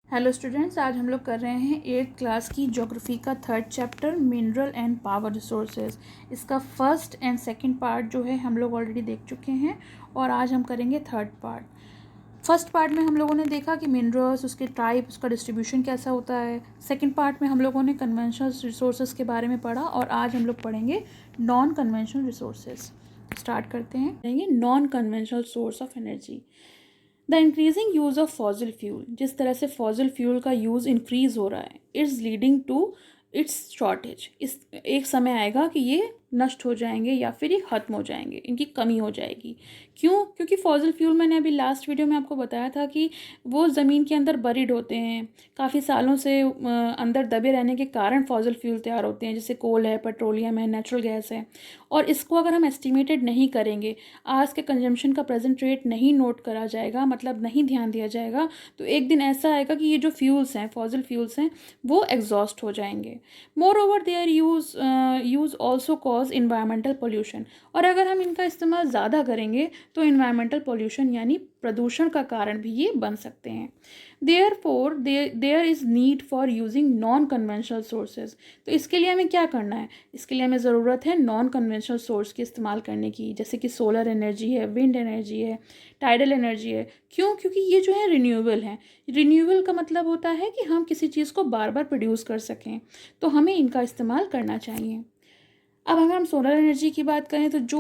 Hello students, आज हम लोग कर रहे हैं 8th क्लास की ज्योग्राफी का 3rd chapter mineral and power resources. इसका फर्स्ट एंड सेकंड पार्ट जो है हम लोग ऑलरेडी देख चुके हैं और आज हम करेंगे थर्ड पार्ट। फर्स्ट पार्ट में हम लोगों ने देखा कि मिनरल्स, उसके टाइप, उसका डिस्ट्रीब्यूशन कैसा होता है। सेकंड पार्ट में हम लोगों ने कन्वेंशनल रिसोर्सेज के बारे में पढ़ा और आज हम लोग पढ़ेंगे नॉन कन्वेंशनल रिसोर्सेज। स्टार्ट करते हैं। Non conventional source of energy. The increasing use of fossil fuel, जिस तरह से फॉसिल फ्यूल का यूज़ इंक्रीज़ हो रहा है, it's leading to its shortage. इस एक समय आएगा कि ये नष्ट हो जाएंगे या फिर ये ख़त्म हो जाएंगे, इनकी कमी हो जाएगी। क्यों? क्योंकि फॉसिल फ्यूल, मैंने अभी लास्ट वीडियो में आपको बताया था कि वो ज़मीन के अंदर बरीड होते हैं, काफ़ी सालों से अंदर दबे रहने के कारण फॉसिल फ्यूल तैयार होते हैं, जैसे कोल है, पेट्रोलियम है, नेचुरल गैस है। और इसको अगर हम एस्टिमेटेड नहीं करेंगे, आज के कंजम्पशन का प्रेजेंट रेट नहीं नोट करा जाएगा, मतलब नहीं ध्यान दिया जाएगा, तो एक दिन ऐसा आएगा कि ये जो फ्यूल्स हैं, फॉसिल फ्यूल्स हैं, वो एग्जॉस्ट हो जाएंगे। More over there use also cause environmental pollution. और अगर हम इनका इस्तेमाल ज़्यादा करेंगे तो इन्वायरमेंटल पोल्यूशन यानी प्रदूषण का कारण भी ये बन सकते हैं। Therefore there is need for using non conventional sources. तो इसके लिए हमें क्या करना है? इसके लिए हमें ज़रूरत है नॉन कन्वेंशनल सोर्स के इस्तेमाल करने की, जैसे कि सोलर एनर्जी है, विंड एनर्जी है, टाइडल एनर्जी है। क्यों? क्योंकि ये जो है रिन्यूएबल हैं। रिन्यूएबल का मतलब होता है कि हम किसी चीज़ को बार बार प्रोड्यूस कर सकें, तो हमें इनका इस्तेमाल करना चाहिए। अब अगर हम सोलर एनर्जी की बात करें तो जो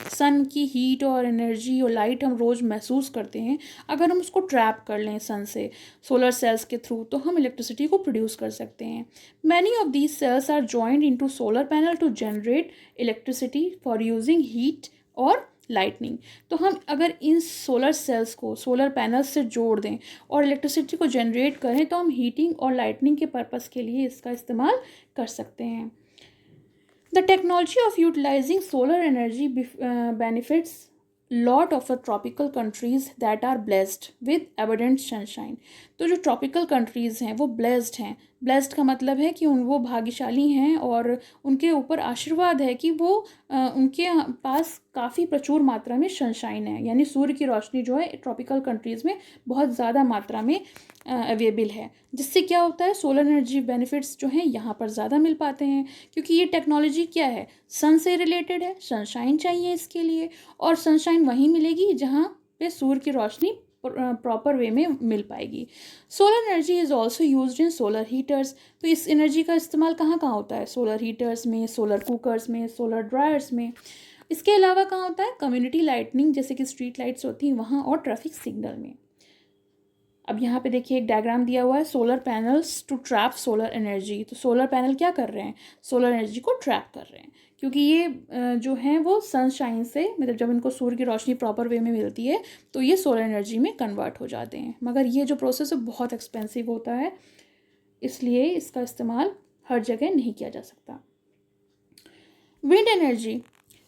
सन की हीट और एनर्जी और लाइट हम रोज़ महसूस करते हैं, अगर हम उसको ट्रैप कर लें सन से सोलर सेल्स के थ्रू, तो हम इलेक्ट्रिसिटी को प्रोड्यूस कर सकते हैं। Many of these cells are joined into solar panel to generate electricity for using heat और लाइटनिंग। तो हम अगर इन सोलर सेल्स को सोलर पैनल्स से जोड़ दें और इलेक्ट्रिसिटी को जनरेट करें, तो हम हीटिंग और लाइटनिंग के पर्पज़ के लिए इसका इस्तेमाल कर सकते हैं। The technology of utilizing solar energy benefits lot of the tropical countries that are blessed with abundant sunshine। तो जो ट्रॉपिकल कंट्रीज़ हैं वो ब्लेस्ड हैं। ब्लेस्ड का मतलब है कि वो भाग्यशाली हैं और उनके ऊपर आशीर्वाद है कि वो उनके पास काफ़ी प्रचुर मात्रा में सनशाइन है, यानी सूर्य की रोशनी जो है ट्रॉपिकल कंट्रीज़ में बहुत ज़्यादा मात्रा में अवेलेबल है। जिससे क्या होता है, सोलर एनर्जी बेनिफिट्स जो हैं यहाँ पर ज़्यादा मिल पाते हैं, क्योंकि ये टेक्नोलॉजी क्या है, सन से रिलेटेड है। सनशाइन चाहिए इसके लिए, और सनशाइन वहीं मिलेगी जहाँ पे सूर्य की रोशनी प्रॉपर वे में मिल पाएगी। Solar energy is also used in solar heaters. तो इस एनर्जी का इस्तेमाल कहाँ कहाँ होता है? सोलर हीटर्स में, सोलर कुकर्स में, सोलर ड्रायर्स में। इसके अलावा कहाँ होता है? कम्युनिटी लाइटनिंग, जैसे कि स्ट्रीट लाइट्स होती हैं वहाँ, और ट्रैफिक सिग्नल में। अब यहाँ पे देखिए एक डायग्राम दिया हुआ है, solar panels to trap solar energy. तो सोलर पैनल क्या कर रहे हैं? सोलर एनर्जी को ट्रैप कर रहे हैं, क्योंकि ये जो हैं वो सनशाइन से, मतलब जब इनको सूर्य की रोशनी प्रॉपर वे में मिलती है तो ये सोलर एनर्जी में कन्वर्ट हो जाते हैं। मगर ये जो प्रोसेस है बहुत एक्सपेंसिव होता है, इसलिए इसका इस्तेमाल हर जगह नहीं किया जा सकता। Wind energy.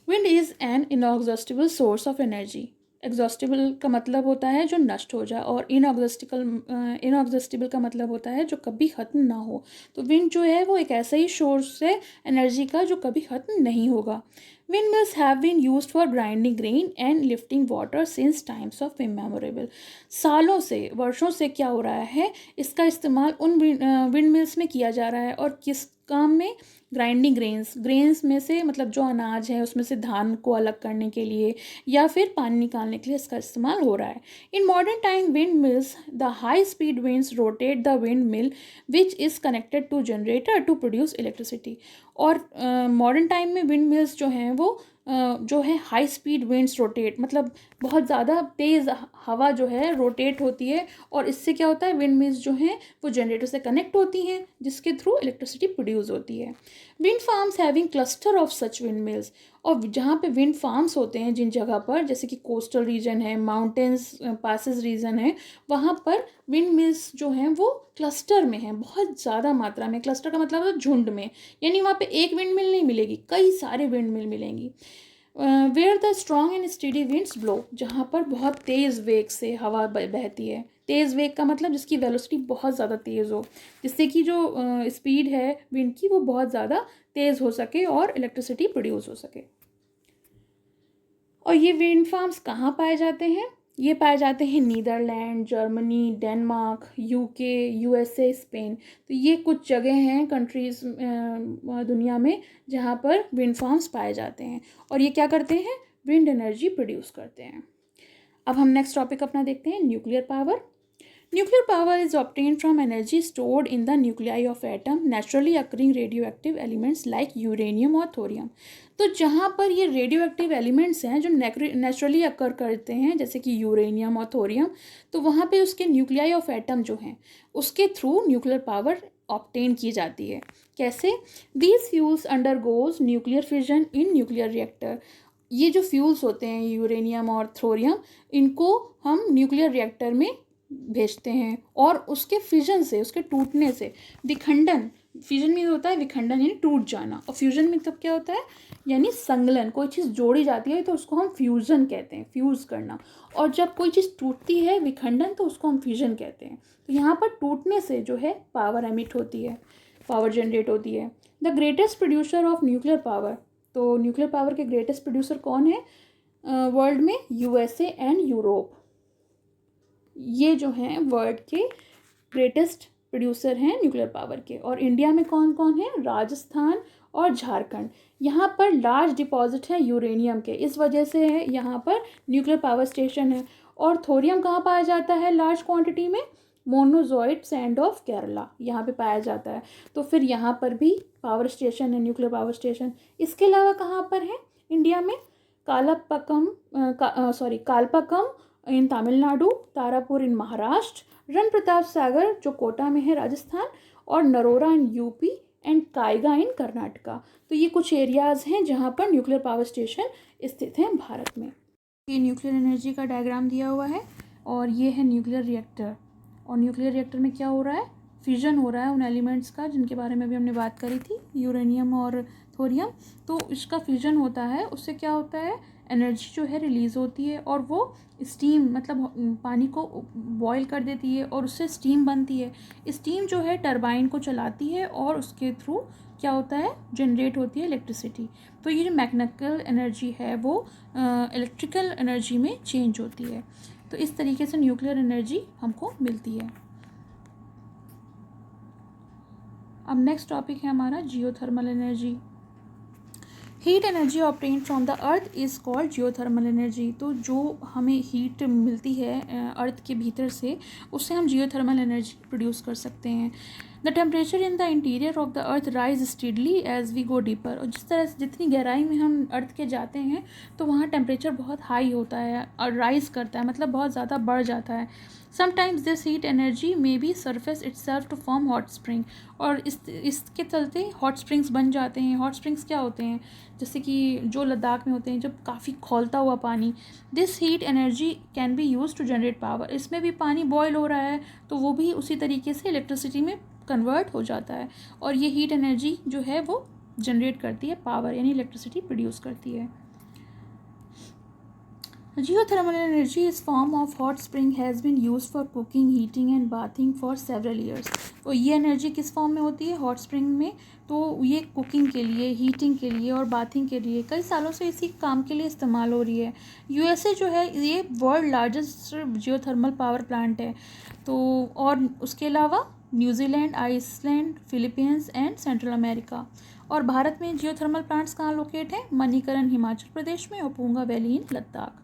Wind is an inexhaustible source of energy. Exhaustible का मतलब होता है जो नष्ट हो जाए, और इनएग्जॉस्टिबल का मतलब होता है जो कभी ख़त्म ना हो। तो विंड जो है वो एक ऐसा ही सोर्स है एनर्जी का जो कभी ख़त्म नहीं होगा। Windmills have been used for grinding grain and lifting water since times of immemorable। सालों से, वर्षों से क्या हो रहा है, इसका इस्तेमाल उन विंड मिल्स में किया जा रहा है। और किस काम में? ग्राइंडिंग ग्रेन्स में से, मतलब जो अनाज है उसमें से धान को अलग करने के लिए या फिर पानी निकालने के लिए इसका इस्तेमाल हो रहा है। In modern time wind mills, the high speed winds rotate the wind mill which is connected to generator to produce electricity. और मॉडर्न टाइम में विंड मिल्स जो हैं वो जो है हाई स्पीड विंड्स रोटेट, मतलब बहुत ज़्यादा तेज़ हवा जो है रोटेट होती है, और इससे क्या होता है, विंड मिल्स जो हैं वो जनरेटर से कनेक्ट होती हैं, जिसके थ्रू इलेक्ट्रिसिटी प्रोड्यूस होती है। Wind farms having cluster of such wind mills. और जहाँ पे विंड फार्म्स होते हैं, जिन जगह पर, जैसे कि कोस्टल रीजन है, माउंटेन्स पासेस रीजन है, वहाँ पर विंड मिल्स जो हैं वो क्लस्टर में हैं, बहुत ज़्यादा मात्रा में। क्लस्टर का मतलब है झुंड में, यानी वहाँ पे एक विंड मिल नहीं मिलेगी, कई सारे विंड मिल मिलेंगी। Where the strong and steady winds blow, जहाँ पर बहुत तेज़ वेग से हवा बहती है। तेज़ वेग का मतलब जिसकी वेलोसिटी बहुत ज़्यादा तेज़ हो, जिससे कि जो स्पीड है विंड की वो बहुत ज़्यादा तेज़ हो सके और इलेक्ट्रिसिटी प्रोड्यूस हो सके। और ये विंड फार्म्स कहाँ पाए जाते हैं? ये पाए जाते हैं Netherland, Germany, Denmark, UK, USA, Spain. तो ये कुछ जगह हैं कंट्रीज़ दुनिया में जहाँ पर विंड फार्म्स पाए जाते हैं और ये क्या करते हैं, विंड एनर्जी प्रोड्यूस करते हैं। अब हम नेक्स्ट टॉपिक अपना देखते हैं, nuclear power. Nuclear power is obtained from energy stored in the nuclei of atom, naturally occurring radioactive elements like uranium और thorium। तो जहाँ पर ये radioactive elements हैं जो naturally occur करते हैं, जैसे कि यूरेनियम और थोरियम, तो वहाँ पे उसके न्यूक्लियाई ऑफ एटम जो हैं उसके थ्रू न्यूक्लियर पावर ऑब्टेन की जाती है। कैसे? These fuels undergoes nuclear fission in nuclear reactor। ये जो फ्यूल्स होते हैं यूरेनियम और थोरियम, इनको हम न्यूक्लियर रिएक्टर में भेजते हैं और उसके फिजन से, उसके टूटने से, विखंडन, फिजन में होता है विखंडन यानी टूट जाना, और फ्यूजन में तब क्या होता है यानी संगलन, कोई चीज़ जोड़ी जाती है तो उसको हम फ्यूजन कहते हैं, फ्यूज़ करना। और जब कोई चीज़ टूटती है विखंडन, तो उसको हम फ्यूजन कहते हैं। तो यहाँ पर टूटने से जो है पावर एमिट होती है, पावर जनरेट होती है। The greatest producer of nuclear power, तो न्यूक्लियर पावर के ग्रेटेस्ट प्रोड्यूसर कौन है वर्ल्ड में? USA and Europe. ये जो हैं वर्ल्ड के ग्रेटेस्ट प्रोड्यूसर हैं न्यूक्लियर पावर के। और इंडिया में कौन कौन है? राजस्थान और झारखंड। यहाँ पर लार्ज डिपॉजिट है यूरेनियम के, इस वजह से है यहाँ पर न्यूक्लियर पावर स्टेशन है। और थोरियम कहाँ पाया जाता है लार्ज क्वांटिटी में? मोनोजोइट सैंड ऑफ केरला, यहाँ पे पाया जाता है। तो फिर यहाँ पर भी पावर स्टेशन है, न्यूक्लियर पावर स्टेशन। इसके अलावा कहाँ पर है इंडिया में? कालपक्कम इन तमिलनाडु, तारापुर इन महाराष्ट्र, रण प्रताप सागर जो कोटा में है राजस्थान, और Narora in UP and Kaiga in Karnataka. तो ये कुछ एरियाज़ हैं जहाँ पर न्यूक्लियर पावर स्टेशन स्थित हैं भारत में। ये न्यूक्लियर एनर्जी का डायग्राम दिया हुआ है और ये है न्यूक्लियर रिएक्टर। और न्यूक्लियर रिएक्टर में क्या हो रहा है? फ्यूजन हो रहा है उन एलिमेंट्स का जिनके बारे में भी हमने बात करी थी, यूरेनियम और थोरियम। तो इसका फ्यूजन होता है, उससे क्या होता है, एनर्जी जो है रिलीज़ होती है और वो स्टीम, मतलब पानी को बॉयल कर देती है और उससे स्टीम बनती है। स्टीम जो है टरबाइन को चलाती है और उसके थ्रू क्या होता है, जनरेट होती है इलेक्ट्रिसिटी। तो ये जो मैकेनिकल एनर्जी है वो इलेक्ट्रिकल एनर्जी में चेंज होती है। तो इस तरीके से न्यूक्लियर एनर्जी हमको मिलती है। अब नेक्स्ट टॉपिक है हमारा geothermal energy. Heat energy obtained from the earth is called geothermal energy. तो जो हमें हीट मिलती है अर्थ के भीतर से, उससे हम जियोथर्मल एनर्जी प्रोड्यूस कर सकते हैं। The temperature in the interior of the earth rise steadily as we go deeper. और जिस तरह से जितनी गहराई में हम अर्थ के जाते हैं तो वहाँ टेम्परेचर बहुत हाई होता है और राइज करता है, मतलब बहुत ज़्यादा बढ़ जाता है। Sometimes this heat energy may be surface itself to form hot spring. और इसके चलते हॉट स्प्रिंग्स बन जाते हैं। हॉट स्प्रिंग्स क्या होते हैं? जैसे कि जो लद्दाख में होते हैं, जब काफ़ी खौलता हुआ पानी। This heat energy can be use to generate power. इसमें भी पानी बॉयल हो रहा है तो वो भी उसी तरीके से इलेक्ट्रिसिटी में कन्वर्ट हो जाता है और ये हीट एनर्जी जो है वो जनरेट करती है पावर, यानी इलेक्ट्रिसिटी प्रोड्यूस करती है। Geothermal energy is form of hot spring has been used for cooking, heating and bathing for several years। तो ये एनर्जी किस फॉर्म में होती है? हॉट स्प्रिंग में। तो ये कुकिंग के लिए, हीटिंग के लिए और बाथिंग के लिए कई सालों से इसी काम के लिए इस्तेमाल हो रही है। यूएसए जो है ये world largest geothermal power plant है। तो और उसके अलावा New Zealand, Iceland, Philippines and Central America. और भारत में जियोथर्मल प्लांट्स कहाँ लोकेट हैं? मणिकरण हिमाचल प्रदेश में और पूंगा वैली इन लद्दाख।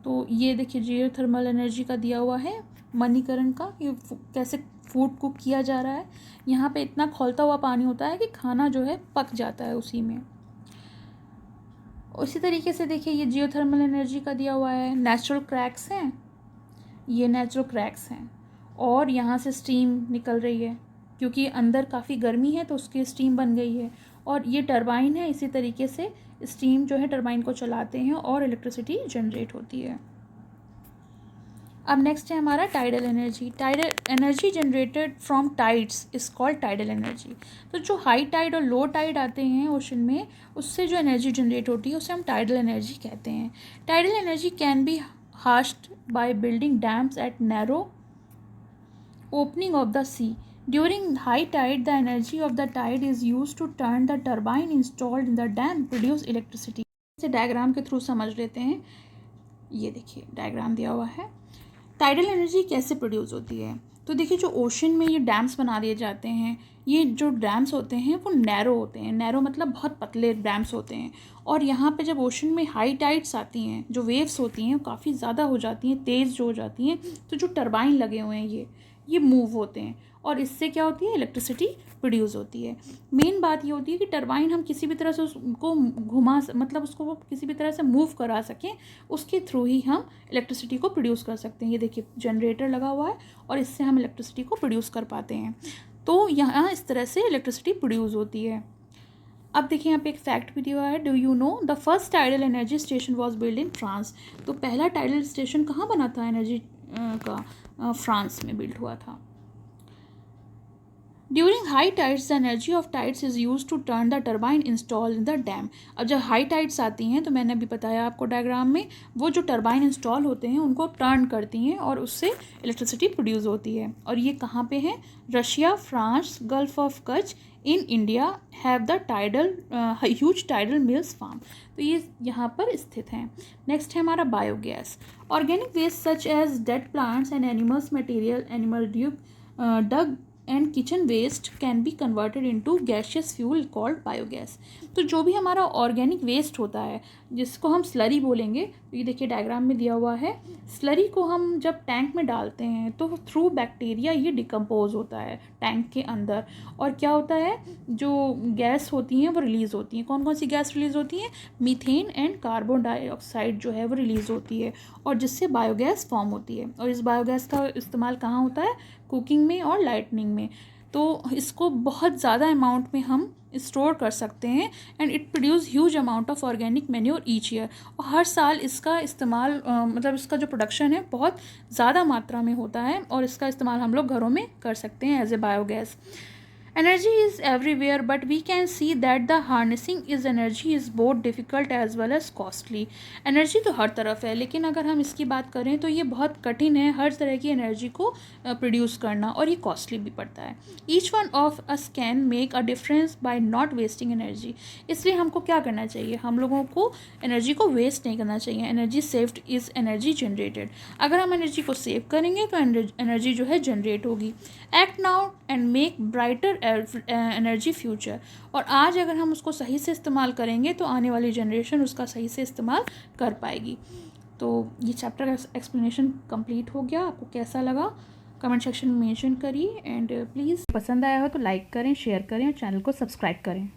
तो ये देखिए जियोथर्मल एनर्जी का दिया हुआ है, मणिकरण का, ये कैसे फूड कुक किया जा रहा है। यहाँ पे इतना खौलता हुआ पानी होता है कि खाना जो है पक जाता है उसी में। उसी तरीके से देखिए ये जियोथर्मल एनर्जी का दिया हुआ है, नेचुरल क्रैक्स हैं, ये नेचुरल क्रैक्स हैं और यहाँ से स्टीम निकल रही है क्योंकि अंदर काफ़ी गर्मी है तो उसकी स्टीम बन गई है। और ये टरबाइन है, इसी तरीके से स्टीम जो है टरबाइन को चलाते हैं और इलेक्ट्रिसिटी जनरेट होती है। अब नेक्स्ट है हमारा tidal energy. Tidal energy generated from tides is called tidal energy. तो जो हाई टाइड और लो टाइड आते हैं ओशन में, उससे जो एनर्जी जनरेट होती है उसे हम टाइडल एनर्जी कहते हैं। Tidal energy can be harnessed by building dams at narrow opening of the sea. During high tide, the energy of the tide is used to turn the turbine installed in the dam produce electricity। इसे diagram के through समझ लेते हैं। ये देखिए diagram दिया हुआ है। टाइडल एनर्जी कैसे प्रोड्यूस होती है? तो देखिए जो ओशन में ये डैम्स बना दिए जाते हैं, ये जो डैम्स होते हैं वो नैरो होते हैं। नैरो मतलब बहुत पतले डैम्स होते हैं। और यहाँ पे जब ओशन में हाई टाइड्स आती हैं, जो वेव्स होती हैं काफ़ी ज़्यादा हो जाती हैं, तेज़ जो हो जाती हैं, तो जो टरबाइन लगे हुए हैं ये मूव होते हैं और इससे क्या होती है, इलेक्ट्रिसिटी प्रोड्यूस होती है। मेन बात ये होती है कि टरबाइन हम किसी भी तरह से उसको मतलब उसको किसी भी तरह से मूव करा सकें, उसके थ्रू ही हम इलेक्ट्रिसिटी को प्रोड्यूस कर सकते हैं। ये देखिए जनरेटर लगा हुआ है और इससे हम इलेक्ट्रिसिटी को प्रोड्यूस कर पाते हैं। तो यहाँ इस तरह से इलेक्ट्रिसिटी प्रोड्यूस होती है। अब देखिए यहाँ पे एक फैक्ट भी दिया है, do you know the first tidal energy station was build in France. तो पहला टाइडल स्टेशन कहाँ बना था एनर्जी का? फ्रांस में बिल्ड हुआ था। During high tides the energy of tides is use to turn the turbine install in the dam. अब जब हाई टाइड्स आती हैं तो मैंने अभी बताया आपको डायग्राम में, वो जो टर्बाइन इंस्टॉल होते हैं उनको टर्न करती हैं और उससे इलेक्ट्रिसिटी प्रोड्यूस होती है। और ये कहाँ पे है? Russia, France, gulf of Kutch in India have the tidal huge tidal mills farm. तो ये यहाँ पर स्थित हैं। नेक्स्ट है हमारा biogas. Organic waste such as dead plants and animals material, animal dung and kitchen waste can be converted into gaseous fuel called biogas. तो जो भी हमारा ऑर्गेनिक वेस्ट होता है, जिसको हम स्लरी बोलेंगे, तो ये देखिए डायग्राम में दिया हुआ है। स्लरी को हम जब टैंक में डालते हैं तो थ्रू बैक्टीरिया ये डिकम्पोज होता है टैंक के अंदर, और क्या होता है, जो गैस होती हैं वो रिलीज़ होती हैं। कौन कौन सी गैस रिलीज़ होती हैं? मीथेन एंड कार्बन डाइऑक्साइड जो है वो रिलीज़ होती है, और जिससे बायोगैस फॉर्म होती है। और इस बायोगैस का इस्तेमाल कहाँ होता है? कुकिंग में और लाइटनिंग में। तो इसको बहुत ज़्यादा अमाउंट में हम स्टोर कर सकते हैं and it produce huge amount of organic manure each year. और हर साल इसका इस्तेमाल मतलब इसका जो प्रोडक्शन है बहुत ज़्यादा मात्रा में होता है और इसका इस्तेमाल हम लोग घरों में कर सकते हैं as a biogas. Energy is everywhere, but we can see that the harnessing is energy is both difficult as well as costly. Energy तो हर तरफ है, लेकिन अगर हम इसकी बात करें तो ये बहुत कठिन है हर तरह की एनर्जी को प्रोड्यूस करना, और ये कॉस्टली भी पड़ता है। Each one of us can make a difference bye not wasting energy. इसलिए हमको क्या करना चाहिए? हम लोगों को एनर्जी को वेस्ट नहीं करना चाहिए। Energy saved is energy generated. अगर हम एनर्जी को सेव करेंगे तो एनर्जी जो है जनरेट होगी। Act now and make brighter energy future. और आज अगर हम उसको सही से इस्तेमाल करेंगे तो आने वाली जनरेशन उसका सही से इस्तेमाल कर पाएगी। तो ये चैप्टर का एक्सप्लेनेशन कंप्लीट हो गया। आपको कैसा लगा कमेंट सेक्शन में मेंशन करिए, एंड प्लीज़ पसंद आया हो तो लाइक करें, शेयर करें और चैनल को सब्सक्राइब करें।